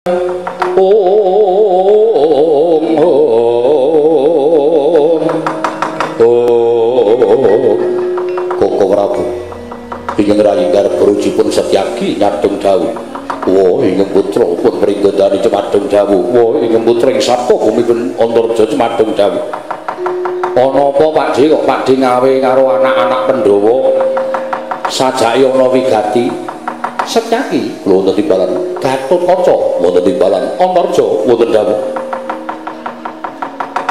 Koko Prabu ingkang rayi garep berujipun Setyaki nyadeng dawuh. Wa ingkang putra pun pringgondani cemadeng dawuh. Wa ingkang putra ing Sapta bumi pun Antarja cemadeng dawuh. Ana apa Pakde kok Pakde ngawe karo anak-anak Pandhawa sajake ana wigati? Setyaki kula wonten timbalan Gatotkaca wonten timbalan Antarja wonten dawuh.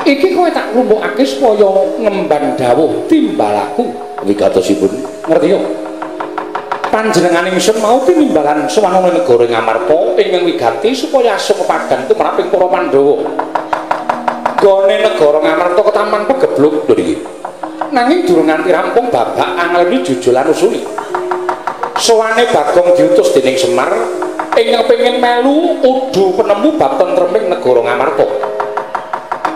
Iki kowe tak klumpukake supaya ngemban dawuh timbalaku wigatosipun. Ngerti yo? Panjenengan ingsun mau tinimbalan sawanana negara Ngamarta ingkang wigati supaya asung kepadang tumraping para Pandhawa. Gone negara Ngamarta ketaman pegebluk lho iki. Nanging durung nganti rampung babak angleni jujulan usuli. Sowane Bagong diutus dening Semar ingkang pengin melu udu penemu bab tentreming negara Ngamarta.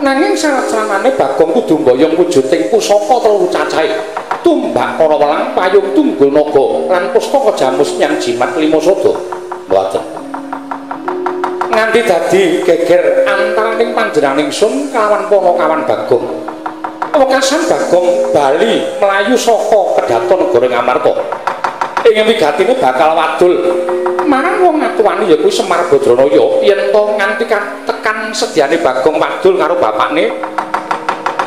Nanging syarat-syaratane Bagong kudu mboyong wujuding pusaka telu cacahe. Tumbak para welang payung tunggul naga lan pustaka jamus nyang jimat lima sada. Mboten. Nganti dadi geger antaraning panjenengan ingsun kalawan Panakawan Bagong. Wekasan Bagong bali mlayu saka kedaton negara Ngamarta. Ing wigatine bakal wadul marang wong atuwane ya kuwi Semar Badranaya yen to nganti tekan sediane Bagong wadul karo bapakne.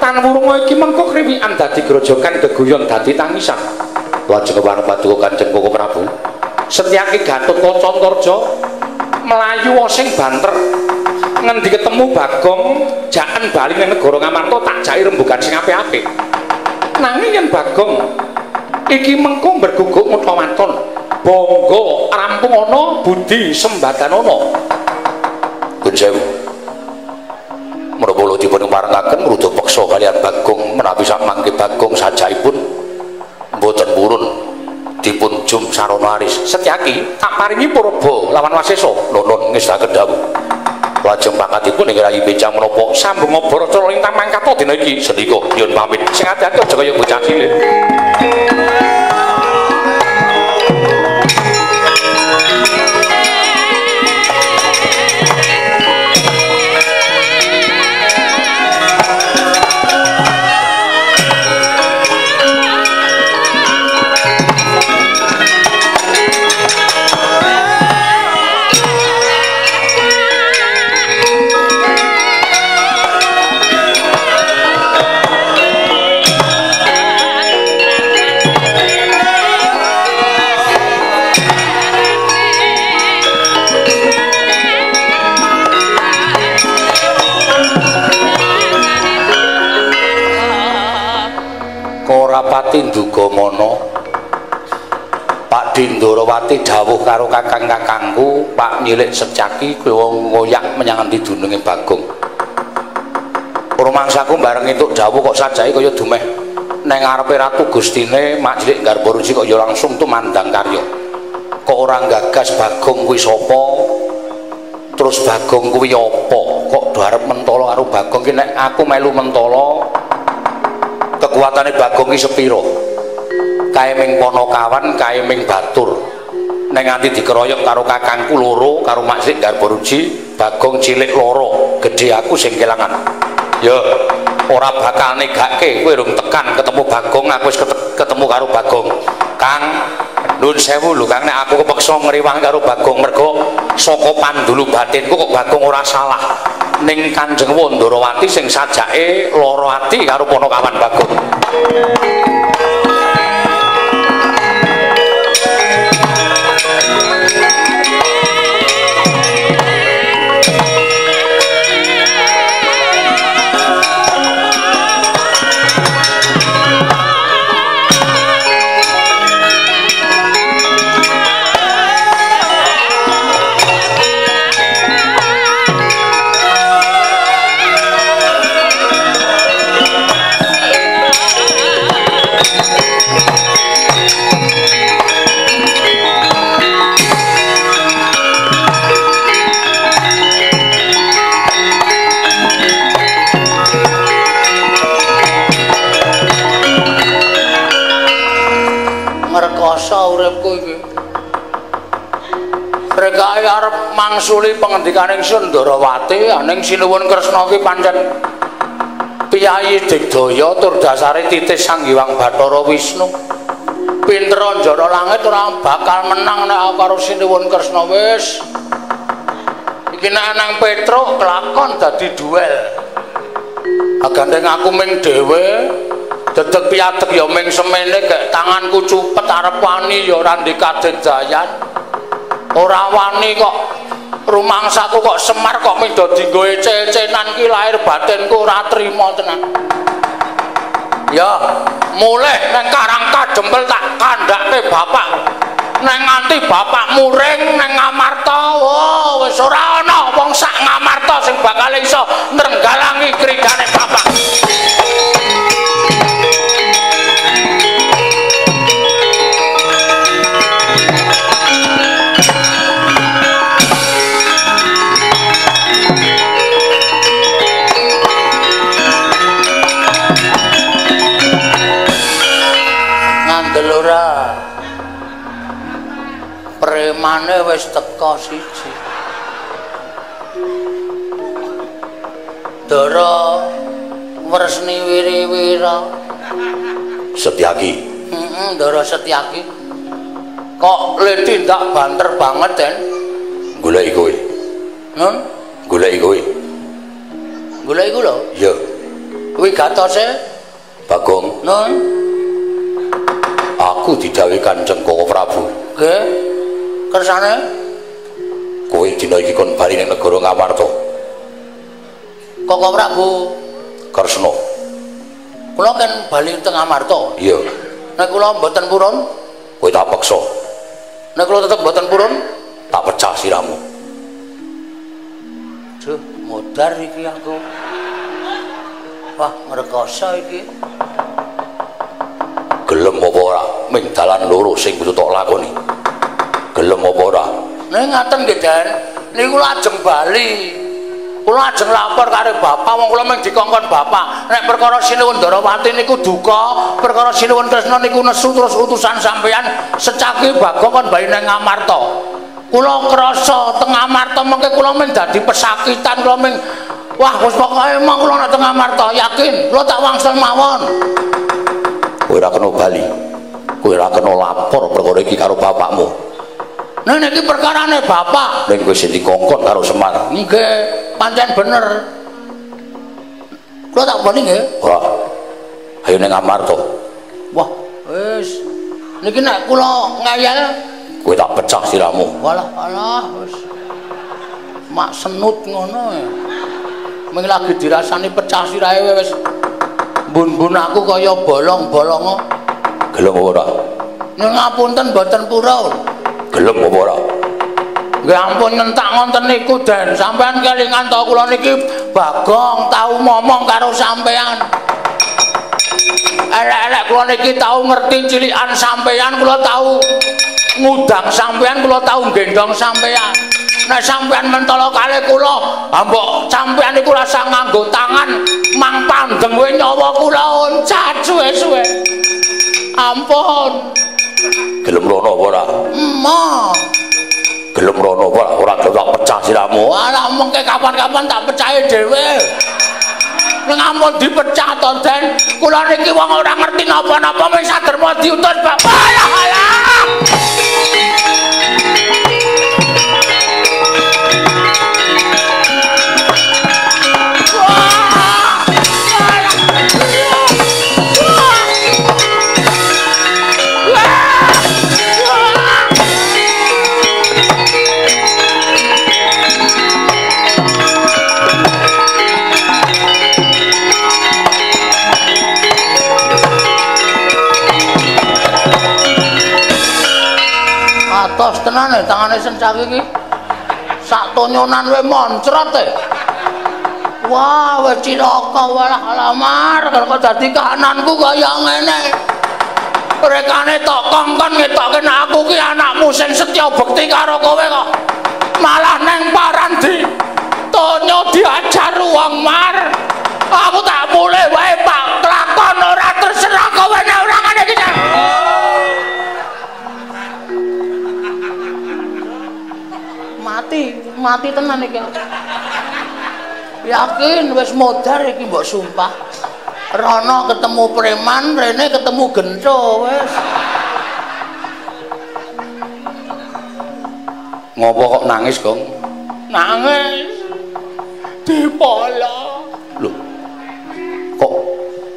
Tan wurunga iki mengko kriwikan dadi grojogan geguyon dadi tangisan. Lajeng warep paduka Kanjeng Koko Prabu. Setyaki Gatotkaca Antarja mlayu sing banter. Ngendi ketemu Bagong jaken bali ning negara Ngamarta tak jake rembugan sing apik-apik. Nanging yen Bagong iki mengko berguguk mutawaton. Bangga rampung ana budi sembadanana. Kunsewu. Menapa dipun parengaken rada peksa kaliyan Bagong menawi samangke Bagong sajaipun mboten purun dipun jum sarana aris. Setyaki tak paringi purba lawan Wasesa nuntun ngestaken dawuh. Lajeng pangkatipun ing rayi becang menapa sambung Bharata lintang mangkata dina iki sendika nyuwun pamit. Sing ati-ati aja kaya bocah cilik. Pati Ndugamana Pak Dindarawati dawuh karo kakang-kakangku Pak Nyilik Setyaki kula ngoyak menyang endi dununge Bagong. Rumangsaku bareng entuk dawuh kok sajake kaya dumeh nang ngarepe Ratu Gustine Mak Cilik Garbaruji kok ya langsung tumandang karya. Kok ora gagas Bagong kuwi sapa? Terus Bagong kuwi apa? Kok do arep mentala karo Bagong ki nek aku melu mentala kekuatane Bagong ki sepira? Kae ming Panakawan, kae ming Batur. Nek nganti dikeroyok karo kakangku loro karo Mak Cilik Garbaruji, Bagong cilik loro, gedhe aku sing kelangan. Ya, ora bakal negake kowe rung tekan ketemu Bagong, aku wis ketemu karo Bagong. Kang, nuwun sewu lho Kang, nek aku kepeksa ngriwang karo Bagong mergo saka pandulu batinku kok Bagong ora salah. Ning Kanjeng Wandarawati sing sajake lara ati karo Panakawan Bagong. arep mangsuli pangendikaning Sundharawati ning sinuwun Kresna ki pancen piyayi digdaya tur dasare titis Sang Hyang Bathara Wisnu. Pinter njara langit ora bakal menang nek karo sinuwun Kresna wis. Iki nek nang Petruk kelakon dadi duel. Agandeng aku ming dhewe dedeg piatek ya ming semene gek tanganku cupet arep wani ya ora ndek kadedhayan. Ora wani kok rumangsaku kok Semar kok ming do dienggo cecenan ki lahir batinku ora trima tenan. Ya, mulih nang Karang Kadempel tak kandhake bapak. Nang nganti bapak muring nang Ngamarta, oh wis ora ana wong sak Ngamarta sing bakal iso nrenggalangi kridane bapak. Ngandel ora? Premane wis teka siji. Dara Wresni Wiriwira. Setyaki. Dara Setyaki. Kok le tindak banter banget, Den? Goleki kowe. Nun? Goleki kowe. Goleki kula? Iya. Kuwi Gatose? Bagong. Nun? Aku didhawuhi Kanjeng Koko Prabu. Nggih. Kersane? Kowe dina iki kon bali ning negara Ngamarta. Koko Prabu Kresna. kula kan bali teng Ngamarta. Iya. Nek kula mboten purun, Kowe tak peksa. nek kula tetep mboten purun, Tak pecah siramu. duh, modar iki aku. Wah, ngrekoso iki. Gelem apa ora ming dalan loro sing kudu tok lakoni. Gelem apa ora? Nek ngaten nggih, Den. Niku lajeng bali. Kula ajeng lapor karo bapak, wong kula mung dikongkon bapak. Nek perkara Sinuwun Darawati niku duka, perkara Sinuwun Kresna niku nesu terus utusan sampeyan secaki Bagong kon bali nang Ngamarta. Kula krasa teng Ngamarta mengke kula mung dadi pesakitan, kula mung wah wis pokoke emang kula nek teng Ngamarta yakin kula tak wangsul mawon. Kowe ora kena bali. Kowe ora kena lapor perkara iki karo bapakmu. Nah niki perkarane bapak. Ning kowe sing dikongkon karo Semar. Nggih, pancen bener. Kula tak bali nggih. Wah. Ayo ning Ngamarta. Wah, wis. Niki nek kula ngayal, Kowe tak pecah siramu. walah wis. Mak senut ngono ya. Ming lagi dirasani pecah sirahe wis. Bun-bun aku kaya bolong-bolongo. Gelem apa ora? Ning ngapunten mboten purun. Gelem apa ora? Nggih ampun ngentak ngonten niku, Den. Sampeyan kelingan to kula niki Bagong tau ngomong karo sampeyan. Elek-elek kula niki tau ngerti cilikan sampeyan, kula tau ngudang sampeyan, kula tau gendong sampeyan. Nek sampeyan mentolo kalih kula, mbok sampeyan niku rasa nganggo tangan mang pandeng wae nyawa kula oncat suwe-suwe. Ampun. Gelem rono apa ora? Emah. Gelem rono apa ora? Ora gelem tak pecah siramu. Walah mengke kapan-kapan tak pecahe dhewe. Ning ampun dipecah to, Den. Kula niki wong ora ngerti napa-napa mung saderma diutus bapak. Alah. Atos tenan e tangane Sencaki iki. Sak tonyonan we moncrot e. Wah, wis cilaka walah alamar kok dadi kahananku kaya ngene. Rekane tok kongkon ngetokke nek aku ki anakmu sing setya bekti karo kowe kok malah neng Parandi tonyo diajar wong mar. Aku tak mulih wae Pak kelakon ora terserah kowe nek ora ngene iki. mati tenan iki. Yakin wis modar iki mbok sumpah. Rono ketemu preman, rene ketemu gento wis. Ngopo kok nangis, Gong? Nangis. Dipolo. Lho. Kok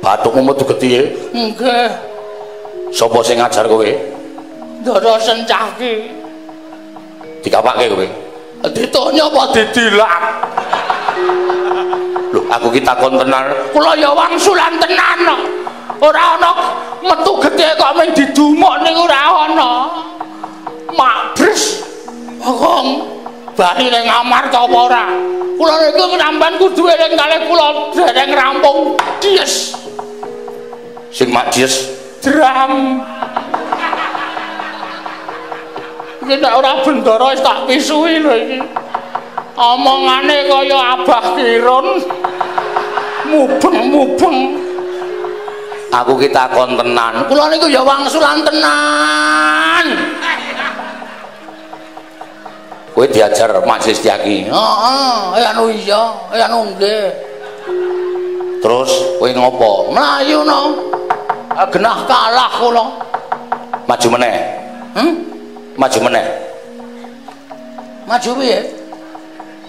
bathukmu metu getihe? Nggih. Sapa sing ngajar kowe? Ndara Sencaki. Dikapake kowe? Ditanya apa didilak? Lho, aku ki takon tenan. Kula ya wangsulan tenan. Ora ana metu gede kok mung didumuk ning ora ana. Makbres. Wong bali ning kamar ta apa ora? Kula niku sampean kudu eling kalih kula dereng rampung dies. Sing mak dies Dram. Iki nek ora bendara wis tak pisui lho iki. Omongane kaya Abah Kirun. Mubeng-mubeng. Aku ki takon tenan. Kula niku ya wangsulan tenan. Kowe diajar Mak Sistiaki. Heeh, anu iya, anu nggih. Terus kowe ngopo? Mlayu no. Genah kalah kula. Maju meneh. Maju meneh. Maju piye?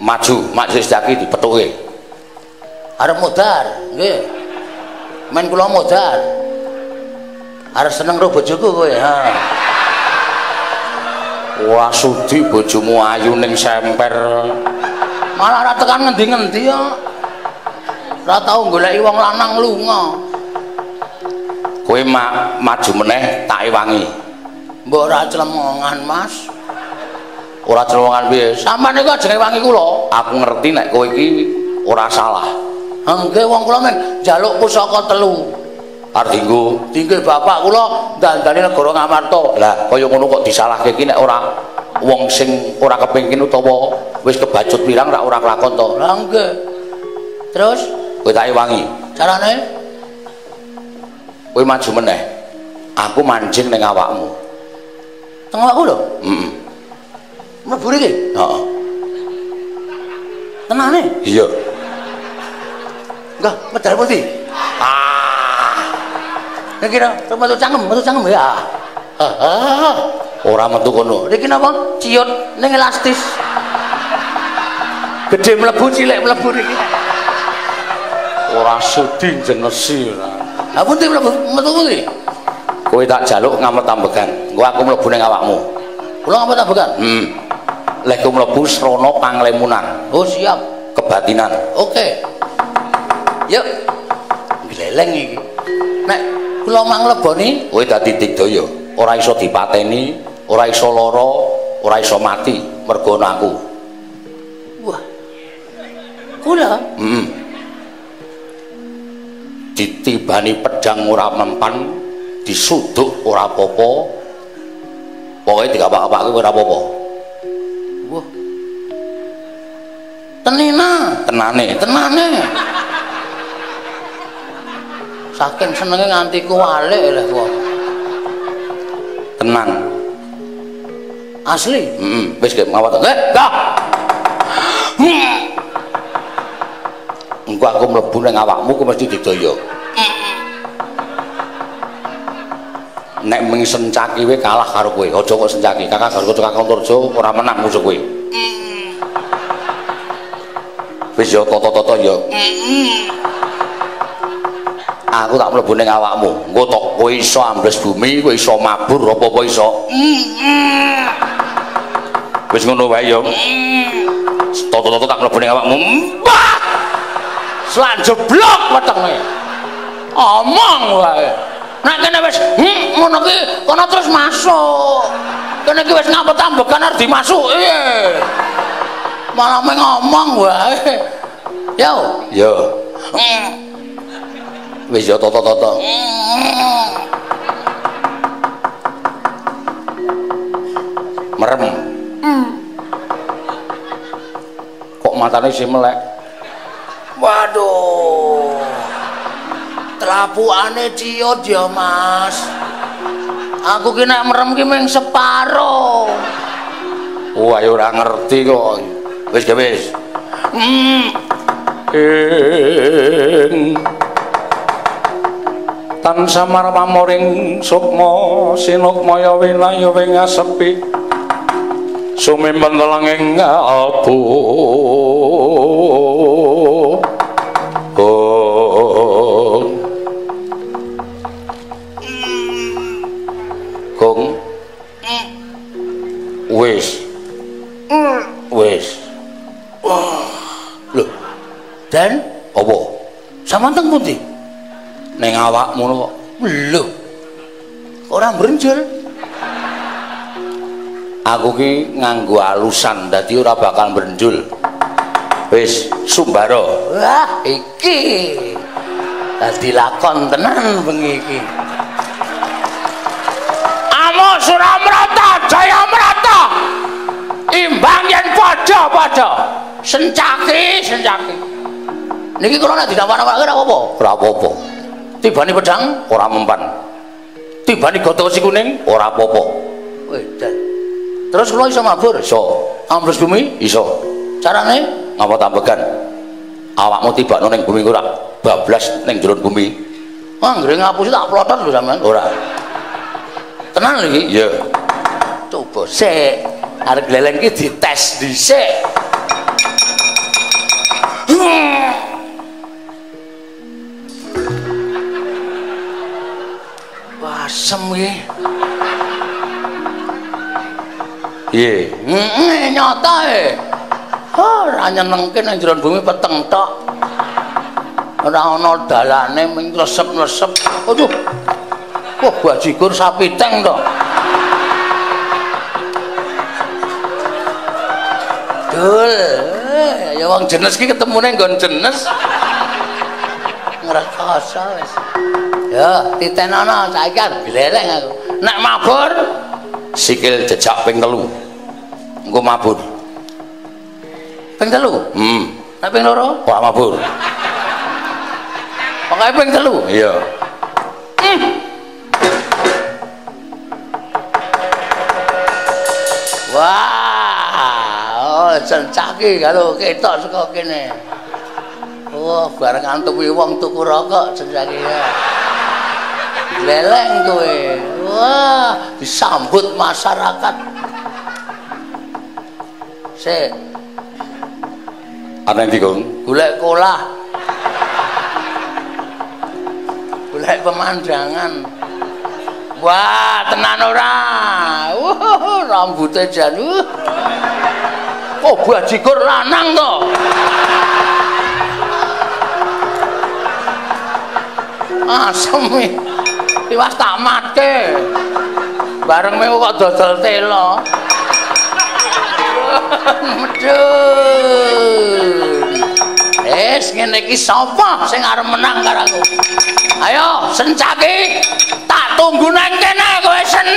Maju, Mak Sistiaki dipethuke. Arep modar, nggih. Men kula modar. Arep seneng karo bojoku kowe, ha. Wah, sudi bojomu ayu ning semper. Malah ora tekan ngendi-ngendi ya. Ora tau goleki wong lanang lunga. Kowe maju meneh tak ewangi. Mbok ora clemongan, Mas. Ora celongan piye? Sampeyan niku aja ngewangi kula. Aku ngerti nek kowe iki ora salah. Nggih, wong kula men njaluk pusaka 3. Arep dienggo Tinggal bapak kula dandani negara Ngamarta. lah kaya ngono kok disalahke iki nek ora wong sing ora kepengin utawa wis kebacut pirang ora kelakon to. Lah nggih. Terus Kowe tak ewangi. carane Kowe maju meneh. Aku mancing ning awakmu. teng awakku lho. Heeh. Mlebu iki. Heeh. Tenane? Iya. Enggak, medal putih. Nek kira metu cangkem ya. Ora metu kono. Niki napa? Ciut ning elastis. Gede mlebu cilik mlebu niki. Ora sudi jenesi ora. Lah pundi mlebu metu pundi? Kowe tak jaluk ngamet-ambekan. Engko aku mlebu ning awakmu. Kula ngamet-ambekan. Lek kowe mlebu srana panglemunan, Oh, siap. kebatinan. Oke. Yuk. Gleleng iki. Nek kula mangleboni Kowe dadi digdaya, ora iso dipateni, ora iso lara, ora iso mati mergo ana aku. wah. Kula Ditibani pedang ora mempan, disuduk ora apa-apa. Pokoke dikapak-kapake ora apa-apa. wah. Tenane. Saking senenge nganti kuwalik lho kok. Tenan. Asli. Wis ge ngawat. Dah. Engko aku mlebu ning awakmu ku mesti digdaya. Nek mung Sencaki we kalah karo kowe. Aja kok Sencaki, Kakak Garga Kakang Turjo ora menang musuh kowe. Wis yo toto-toto yo. Aku tak mlebu ning awakmu. Engko tok kowe iso ambles bumi, kowe iso mabur apa-apa iso. Wis ngono wae yo. Toto-toto tak mlebu ning awakmu. Selan jeblok wetenge. Omong wae. Nek kene wis ngono ki kono terus masuk. Kene ki wis ngapet-ambekan arep dimasuki. Malah meng ngomong wae. Yo. Yo. Wis yo toto-toto. Merem. Kok matane isih melek? Waduh. Telapukane ciut ya, Mas. Aku ki nek merem ki mung separo. Wah, ya ora ngerti kok. Wis ge wis. Tan samar pamoring sukma sinukmaya winayu wing asepi sumimpen telenging albu Kong wis lho dan apa samanten pundi ning awakmu kok lho ora mbrenjel aku ki nganggo alusan dadi ora bakal mbrenjul wis sumbara wah iki dadi lakon tenan bengi iki amo Suramrata Jayamrata imbang yen padha-padha sencaki niki kula nek didhawan-dhawane ora apa-apa tibani pedang ora mempan tibani gotong wesi kuning ora apa-apa wedan terus kula iso mabur iso ambles bumi iso carane ngapa tambegan awakmu tibakno ning bumi ora bablas ning jero bumi anggere ngapusi tak plotot lho sampean ora tenan lho iki iya coba sik arep gleleng iki dites dhisik wah asem iki piye nyata ora nyenengke nang jero bumi peteng tok ora ana dalane ming lesep-lesep aduh wah bajigur sapi teng to dul ya wong jenes ki ketemune nggon jenes ngrekoso wis ya titenono saiki gleleng aku nek mabur sikil jejak ping 3 engko mabur ping 3 nek ping 2 ora mabur pokoke ping 3 iya wah sencaki kalau ketok saka kene wah bareng antuki wong tuku rokok sencaki ya leleng kowe wah disambut masyarakat sik ana ndi Kong golek kolah golek pemandangan wah tenan ora rambutnya jan oh bajigur lanang to asem iwas tak matke bareng mewu kok dodol telo medun ngene iki sapa sing arep menang karo aku ayo sencaki tak tunggu nang kene kowe sen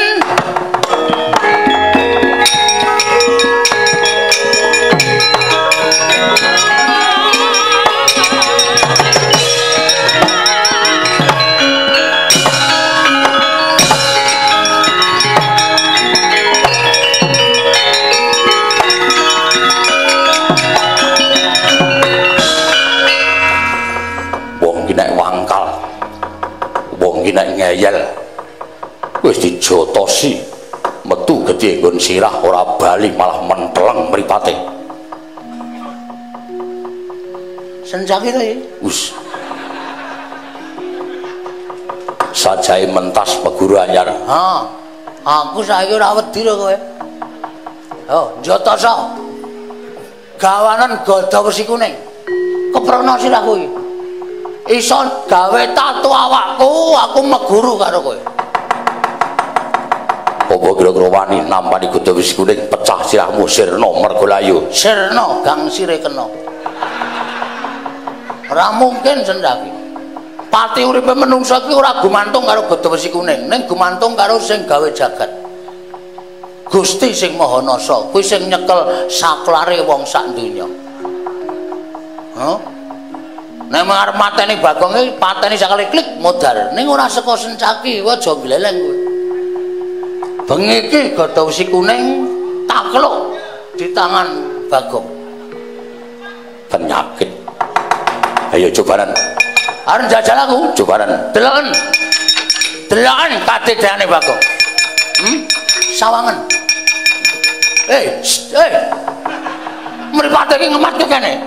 nek ngeyel wis dijotosi metu gedhe nggon sirah ora bali malah menteleng mripate sencaki to iki wis sajae mentas meguru anyar ha aku saiki ora wedi lho kowe oh jotoso gawanan godho wesi kuning keprono sirahku iki iso gawe tato awakku aku meguru karo kowe apa kira-kira wani nampani godho wesi kuning pecah sirahmu sirna mergo layu sirna gang sire kena ora mungkin sendaki pati uripe menungsa iki ora gumantung karo godho wesi kuning ning gumantung karo sing gawe jagat Gusti sing Maha Nasa kuwi sing nyekel saklare wong sak donya nek arep mateni Bagong iki pateni sakale klik modal ning ora saka sencaki aja gleleng kowe bengi iki godho wesi kuning takluk di tangan Bagong penyakit. Ayo cobaran. Arep jajal aku. Cobaran. Deloken. Deloken katedane Bagong. Sawangen. Mripate iki ngematke kene.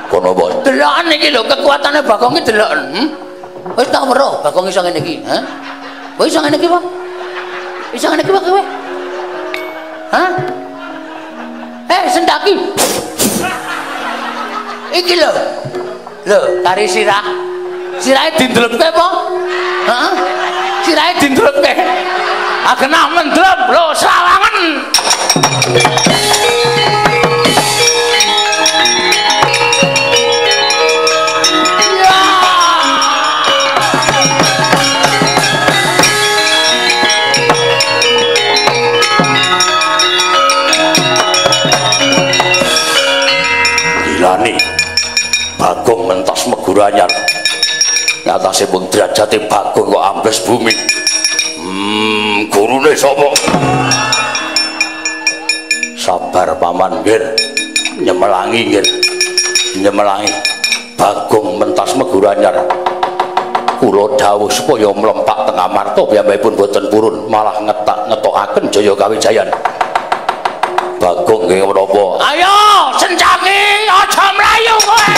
Kono bos. Deloken iki lho kekuatane Bagong iki deloken. Wis tak weruh Bagong iso ngene iki, ha? Kowe iso ngene iki, Pak? Iso ngene iki, Pak kowe? Hah? Sendaki. Iki lho. Lho, kari sirah. Sirahe dindelepke apa? Heeh. Sirahe dindelepke. Agenah mendrep lho sawangen. Gilane Bagong mentas meguranyar. Ngatasi pun derajate Bagong kok ambles bumi. Gurune sapa? Sabar paman nggih. Nyemelangi nggih. Nyemelangi. Bagong mentas meguranyar. Kula dawuh supaya mlempak teng Amarta piyambakipun boten purun, malah ngetokaken jaya kawijayan. Bagong nggih menapa? Ayo, Sencaki, aja mlayu kowe.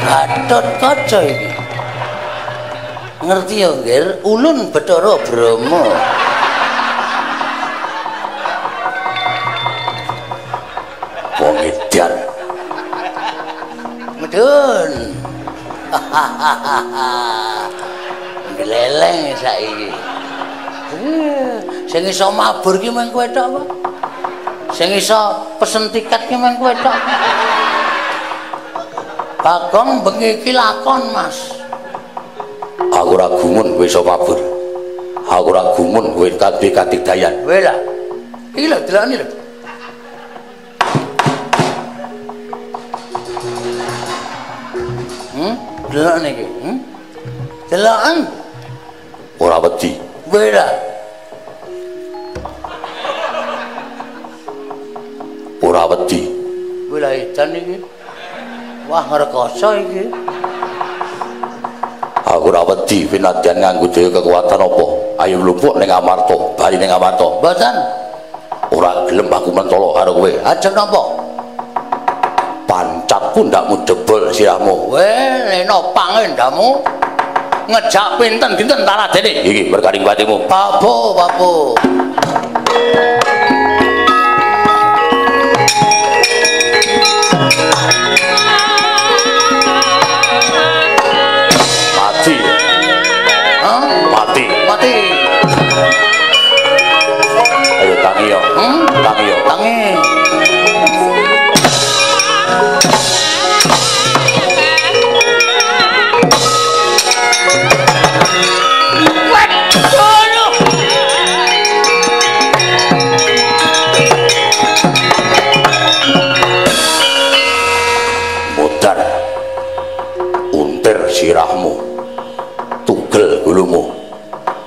Gatot Kaca iki. Ngerti ya, Nggir? Ulun Bathara Brama. Wong edan. Medun. Gleleng saiki. Sing iso mabur ki mung kowe tok apa? Sing iso pesen tiket ki mung kowe tok. Bagong bengi iki lakon, Mas. Aku ora gumun kowe iso mabur. Aku ora gumun kowe kabeh katigdayan. Kowe lah. Iki lho delokane lho. Delokane iki. Delokan. Ora wedi. Kowe lah. Ora wedi. Kowe lah edan iki. Wah ngrekoso iki. Aku ora wedi pinadyan nganggo daya kekuatan apa. Ayo mlumpuk ning Amarta, bali ning Amarta. Mboten. Ora gelem aku mentolo karo kowe. Ajeng napa? Pancat pundakmu jebol sirahmu. Leno pangendamu ngejak pinten dinten taladene. Iki merganing patimu. Babu. Mati. Ayo tangi yo. Tangi. Mudar. Untir sirahmu. Tugel gulumu.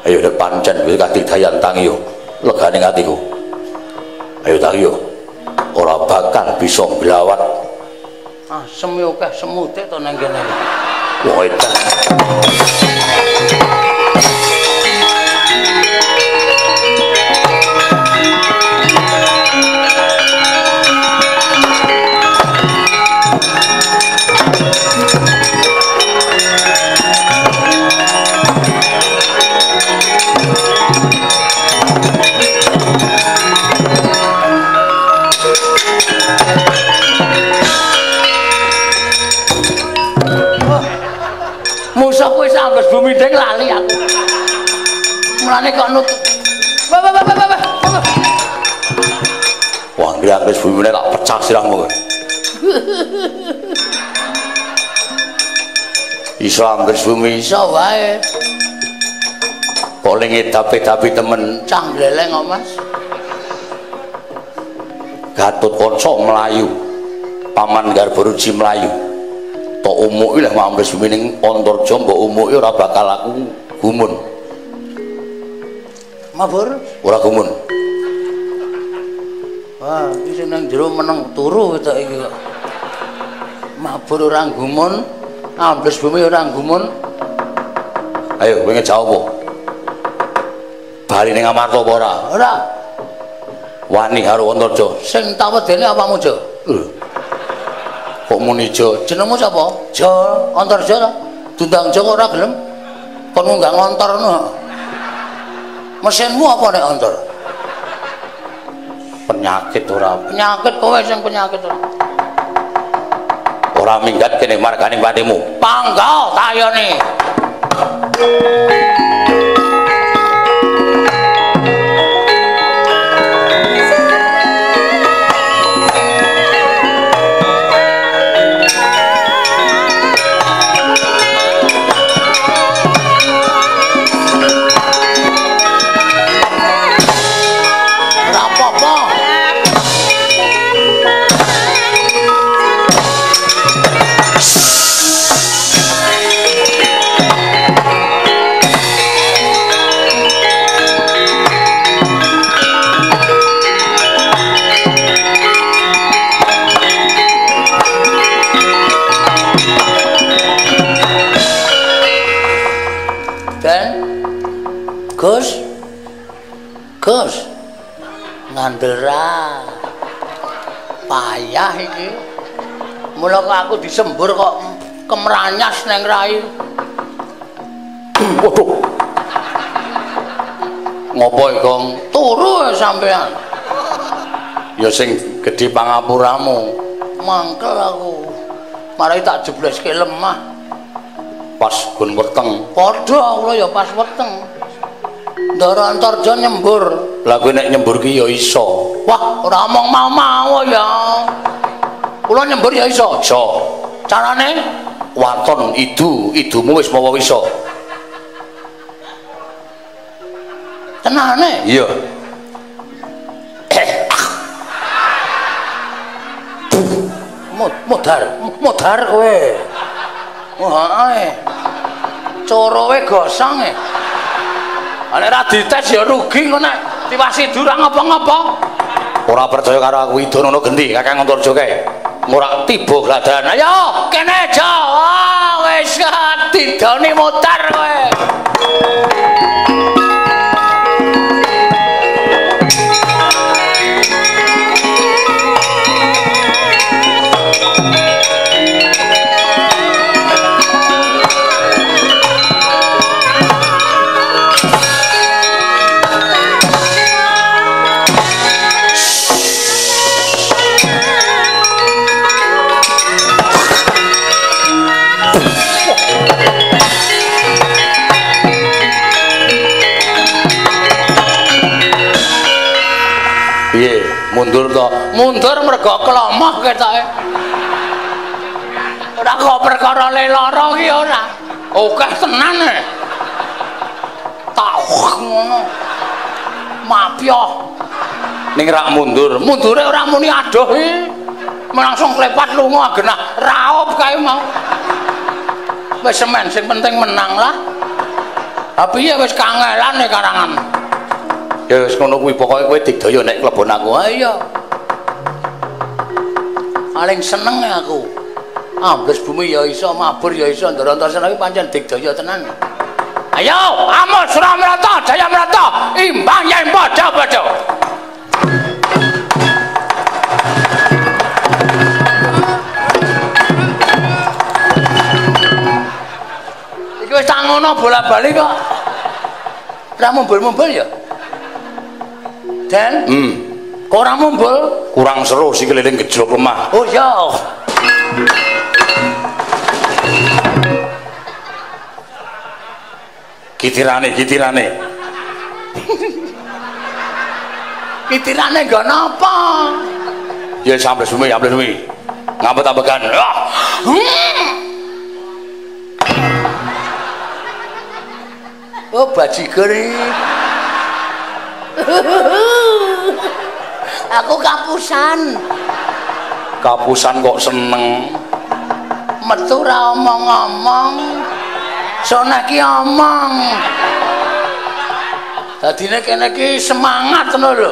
Ayo nek pancen kowe katigdayan tangi yo. Legane atiku. Ayo tangi yo. Ora bakal bisa nglawat. Semi akeh semute to nang kene. Wah edan. Musuh kowe sampe bumi deng lali aku. Mulane kok nutup. Wah, ngriyambes bumine tak pecah sirahmu kowe. Iso ambes bumi Iso wae. kok ling edapi temen. Cah gleleng kok, Mas. Gatotkaca mlayu paman Garbaruji mlayu tok umuki lek mampir sumining Antarja mbok umuki ora bakal aku gumun mabur ora gumun wah iki nang jero meneng turu tok iki kok mabur ora gumun ambles bumi ora gumun ayo kowe ngejawab apa bali ning Amarta apa ora ora wani karo Antarja sing tak wedene apamu Jo kok muni Jo jenengmu sapa Jo Antarja ta Dundang Jo kok ora gelem kon ngunggah ngontorno mesinmu apa nek Antar penyakit ora penyakit kowe sing penyakit ora minggat kene marganing patimu pangga tayone Gus ngandera payah iki mula kok aku disembur kok kemranyas neng rai waduh ngopo Gong turu sampean ya sing gedhe pangapuramu mangkel aku marai tak jebleske lemah pas gun weteng padha kula ya pas weteng Ndara Antarja nyembur. Lah kowe nek nyembur ki ya iso. Wah, ora omong mau-mau ya. Kula nyembur ya iso. Iso. Carane waton idumu wis mawa iso. Tenane? Iya. Mudar kowe. Wah, ae. Corowe gosong e. Nek ra dites ya rugi kok nek tiwasi durang apa-apa. Ora percaya karo aku idono gendi Kakang Antarja kae. Ora tiba gladan. Ayo kene aja. Wis didoni mutar kowe. Mundur to. Mundur mergo kelomoh ketoke. Ora kok perkara lelara ki ora. Akeh tenan e. Tak ngono. Mapyo. Ning rak mundur. Mundure ora muni adoh iki. Langsung klepat lunga genah raup kae mau. Wis semen sing penting menang lah. Ha piye wis kangelane karangan. Ya wis ngono kuwi pokoke kowe digdaya nek klebon aku. Ha iya. Paling seneng aku. Ambles bumi ya iso, mabur ya iso, Ndara Antarsena iki pancen digdaya tenan. Ayo, Amuk Suramarta, Jayamarta, imbang yen padha-padha. Iki wis tak ngono bola-bali kok. Ora mumbul-mumbul ya? Dan kok ora mumbul? Kurang seru sih keliling gejlok lemah. Oh ya. Kitirane. Kitirane nggo napa? Ya sampe suwi. Ngambet-ambekan. Oh bajigur iki. Aku kapusan. Kapusan kok seneng. Metu ra omong-omong. Sone ki omong. Dadine kene ki semangat ngono lho.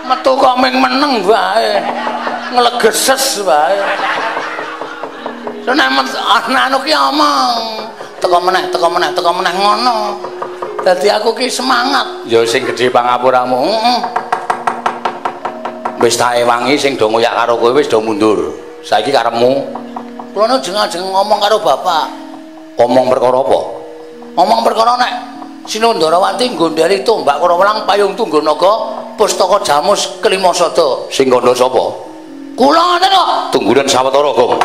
Metu kok ming meneng wae. Nglegeses wae. Sone anu ki omong. Teko meneh ngono. Dadi aku ki semangat. Ya sing gedhe pangapuramu. Wis tak ewangi sing do ngoyak karo kowe wis do mundur. Saiki karepmu. Kula nu jeng-jeng ngomong karo bapak. Ngomong perkara apa? Ngomong perkara nek Sinundarawati nggondhali tombak Karawelang payung Tungganaga pustaka Jamus Klimasada. Sing kandha sapa? Kula ngoten kok. Tunggulan sawetara, Gong.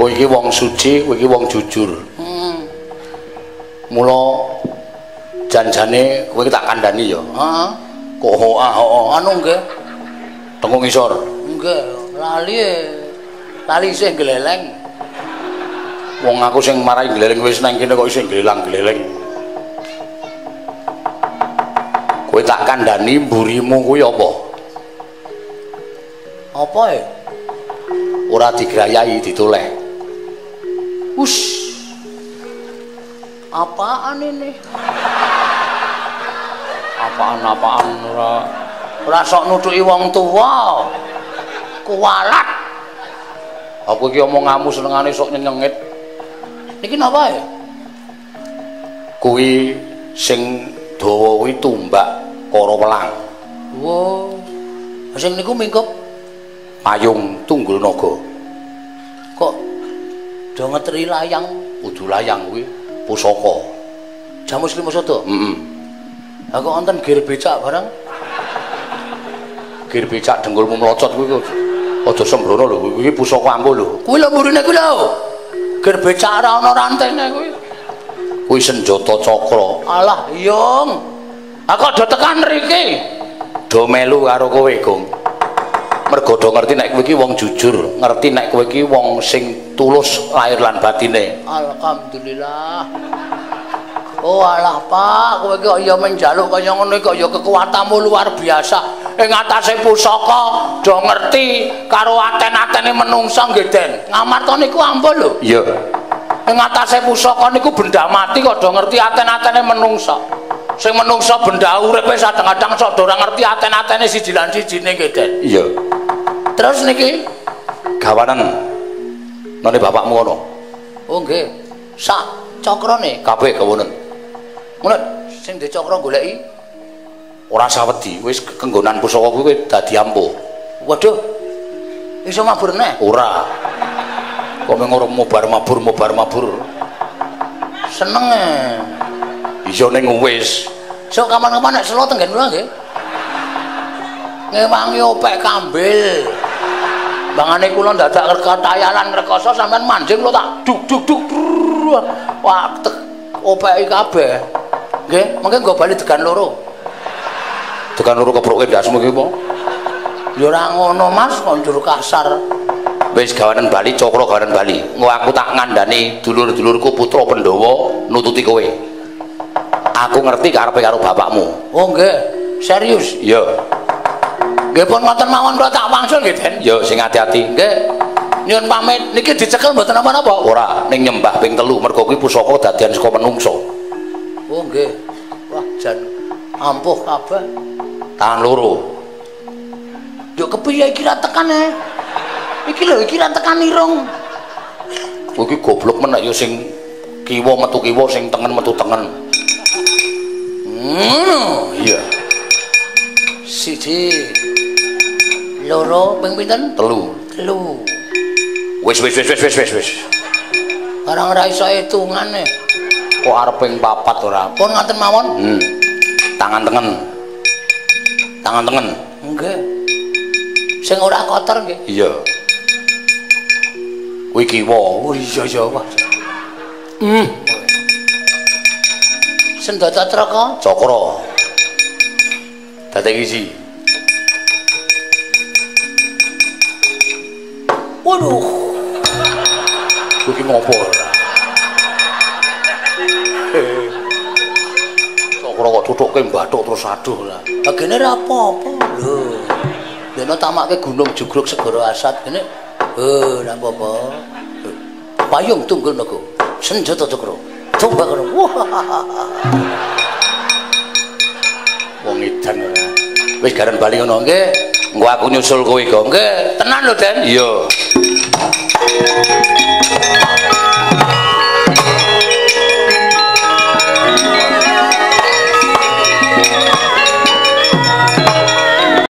Kowe iki wong suci, kowe iki wong jujur. Mula janjane kowe tak kandhani ya. Heeh. Kok Anu nggih. tengok ngisor. Nggih, lali sing gleleng. Wong aku sing marai gleleng wis nang kene kok isih glelang-gleleng. Kowe tak kandhani mburimu kuwi apa? Apa e? Ora digrayai ditoleh. Ush. Apaan ini? Apaan Ora sok nutuki wong tuwa. Kuwalat. Apa iki omonganmu senengane sok nyenyengit. Niki napa ya? Kuwi sing dawa kuwi tumbak Karawelang. Wo. Sing niku mingkup Payung Tunggulnaga. kok do ngeteri layang, Kudu layang kuwi pusaka. Jamus Klimasada. Heeh. Lah kok wonten gir becak barang? Gir becak dengkulmu mlocot kuwi aja sembrono lho, kuwi pusaka ampuh lho. Kuwi lho mburine kuwi lho. Gir becak ora ana rantene kuwi. Kuwi senjata cakra. Alah, Yung. Aku do tekan mriki. Do melu karo kowe, Gong. Mergo do ngerti nek kowe iki wong jujur, ngerti nek kowe iki wong sing tulus lahir lan batine. Alhamdulillah. Oh alah Pak, kowe iki ya menjaluk kaya ngono kok ya kekuatanmu luar biasa. Ing atase pusaka do ngerti karo aten-atene menungsa nggih, Den. Ngamarta niku ampun lho. Iya. Ing atase pusaka niku benda mati kok do ngerti aten-atene menungsa. Sing menungsa benda uripe kadang-kadang sok do ora ngerti aten-atene siji lan sijine nggih, Den. Iya. Terus niki Gawanan nane bapakmu ngono. oh nggih. Sak cakrane Kabeh kawonen. ngono sing dicakra goleki Ora sawedi, wis kenggonan pusaka kuwi dadi ampuh. waduh iso mabur neh Ora. Kok mengoro mobar-mabur. seneng Iso ning wis. so kapan-kapan nek selo tenggen kula nggih ngewangi opek kambil bangane kula dadak katayalan rekoso sampean manjing kula tak duk wah opeki kabeh nggih mengke nggo bali degan loro Kebroke ndasmu iki apa? ya ora ngono Mas kok njur kasar Wis gawanan Bali, cakra gawanan Bali. Engko aku tak ngandani dulur-dulurku putra Pandhawa nututi kowe. Aku ngerti karepe karo bapakmu. oh nggih serius Iya. nggih pun ngoten mawon kula tak wangsul nggih Den Ya sing ati-ati. nggih nyuwun pamit niki dicekel mboten napa-napa Ora ning nyembah ping 3 mergo kuwi pusaka dadian saka menungso. oh nggih wah jan ampuh kabeh Tangan loro. yo kepiye iki ra tekan iki lho iki ra tekan irung Kowe iki goblok men nek ya sing kiwa metu kiwa sing tengen metu tengen. Iya. Siji loro ping pinten? Telu. Wis. Barang ora iso hitungan Kok arep ping 4 ora? pun ngoten mawon Tangan tengen. nggih sing ora kotor nggih Iya. Kowe Kowe iki oh iya iya Pak. Sendata Traka Cakra. Dateng isi. Waduh. Kowe iki ngopo? Cakra kok tutukke bathuk terus aduh lah. Lah kene ra apa-apa lho. Dene tamake gunung jugruk segara asat kene. Ora apa-apa. Payung tunggul naga. Senjata Cakra. Coba karo. Wong edan ora. Wis garan bali ngono nggih. Engko aku nyusul kowe kok. Nggih, tenan lho Den. Iya.